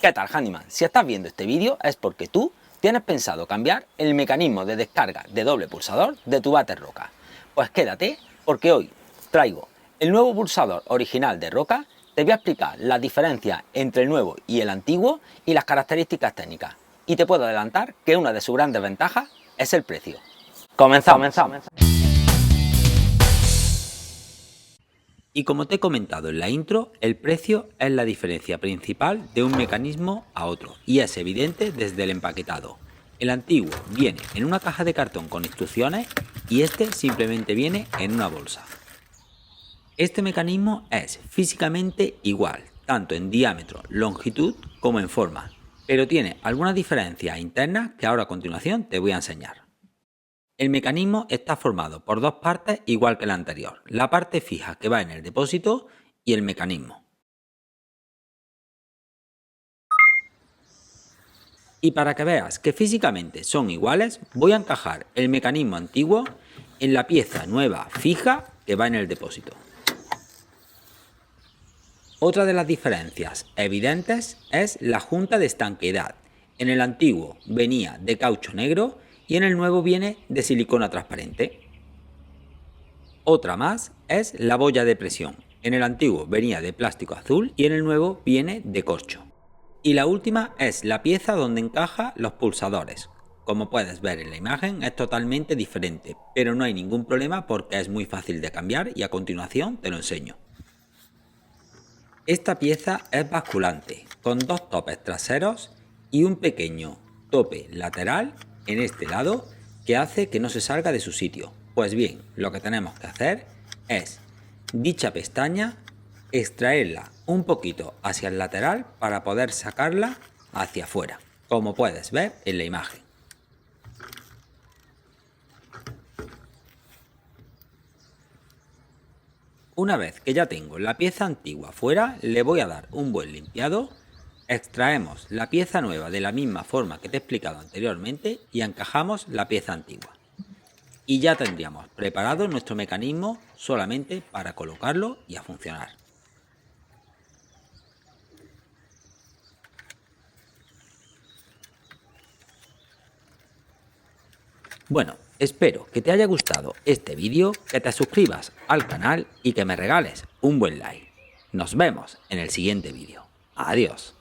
¿Qué tal, Handyman? Si estás viendo este vídeo es porque tú tienes pensado cambiar el mecanismo de descarga de doble pulsador de tu váter Roca. Pues quédate, porque hoy traigo el nuevo pulsador original de Roca, te voy a explicar las diferencias entre el nuevo y el antiguo y las características técnicas. Y te puedo adelantar que una de sus grandes ventajas es el precio. ¡Comenzamos! Y como te he comentado en la intro, el precio es la diferencia principal de un mecanismo a otro y es evidente desde el empaquetado. El antiguo viene en una caja de cartón con instrucciones y este simplemente viene en una bolsa. Este mecanismo es físicamente igual, tanto en diámetro, longitud como en forma, pero tiene algunas diferencias internas que ahora a continuación te voy a enseñar. El mecanismo está formado por dos partes igual que la anterior, la parte fija que va en el depósito y el mecanismo. Y para que veas que físicamente son iguales, voy a encajar el mecanismo antiguo en la pieza nueva fija que va en el depósito. Otra de las diferencias evidentes es la junta de estanqueidad. En el antiguo venía de caucho negro y en el nuevo viene de silicona transparente. Otra más es la boya de presión. En el antiguo venía de plástico azul y en el nuevo viene de corcho. Y la última es la pieza donde encaja los pulsadores. Como puedes ver en la imagen es totalmente diferente, pero no hay ningún problema porque es muy fácil de cambiar y a continuación te lo enseño. Esta pieza es basculante, con dos topes traseros y un pequeño tope lateral en este lado que hace que no se salga de su sitio. Pues bien, lo que tenemos que hacer es dicha pestaña extraerla un poquito hacia el lateral para poder sacarla hacia afuera, como puedes ver en la imagen. Una vez que ya tengo la pieza antigua fuera, le voy a dar un buen limpiado, extraemos la pieza nueva de la misma forma que te he explicado anteriormente y encajamos la pieza antigua. Y ya tendríamos preparado nuestro mecanismo solamente para colocarlo y a funcionar. Bueno, espero que te haya gustado este vídeo, que te suscribas al canal y que me regales un buen like. Nos vemos en el siguiente vídeo. Adiós.